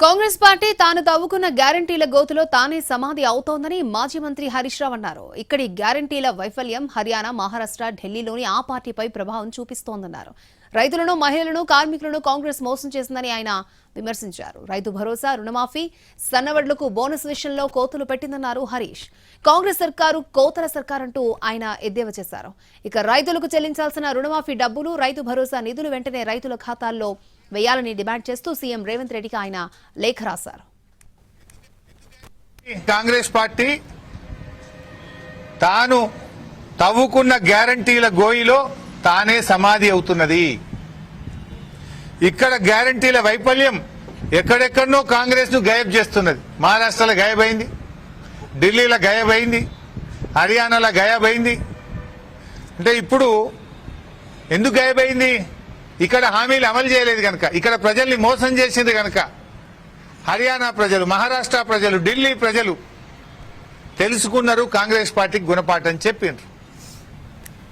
Congress party తాను తవ్వుకున్న గ్యారంటీల గోతులో తానే సమాధి అవుతోందని మాజీ మంత్రి హరీష్ రావు అన్నారు. ఇక్కడి గ్యారంటీల వైఫల్యం హర్యానా, మహారాష్ట్ర, ఢిల్లీలోని ఆ పార్టీపై ప్రభావం చూపిస్తోందన్నారు. రైతులను, మహిళలను, కార్మికులను కాంగ్రెస్ మోసం చేసిందని ఆయన విమర్శించారు. రైతు భరోసా, రుణమాఫీ, సన్నవడ్లకు బోనస్ విషయంలో కోతులు పెట్టిందన్నారు హరీష్. కాంగ్రెస్ సర్కారు కోతల సర్కారంటూ ఆయన ఎద్దేవా చేశారు. ఇక రైతులకు చెల్లించాల్సిన రుణమాఫీ డబ్బులు, రైతు భరోసా నిధులు వెంటనే రైతుల ఖాతాల్లో వేయాలని డిమాండ్ చేస్తూ సీఎం రేవంత్ రెడ్డికి ఆయన లేఖ రాశారు. కాంగ్రెస్ పార్టీ తాను తవ్వుకున్న గ్యారంటీల గోయిలో తానే సమాధి అవుతున్నది. ఇక్కడ గ్యారంటీల వైఫల్యం ఎక్కడెక్కడనో కాంగ్రెస్ ను గాయబ్ చేస్తున్నది. మహారాష్ట్రలో గాయబైంది, ఢిల్లీలో గాయబైంది, హర్యానాలో గాయబైంది. అంటే ఇప్పుడు ఎందుకు గాయబైంది? ఇక్కడ హామీలు అమలు చేయలేదు కనుక, ఇక్కడ ప్రజల్ని మోసం చేసింది కనుక. హర్యానా ప్రజలు, మహారాష్ట్ర ప్రజలు, ఢిల్లీ ప్రజలు తెలుసుకున్నారు, కాంగ్రెస్ పార్టీకి గుణపాఠం చెప్పిండ్రు.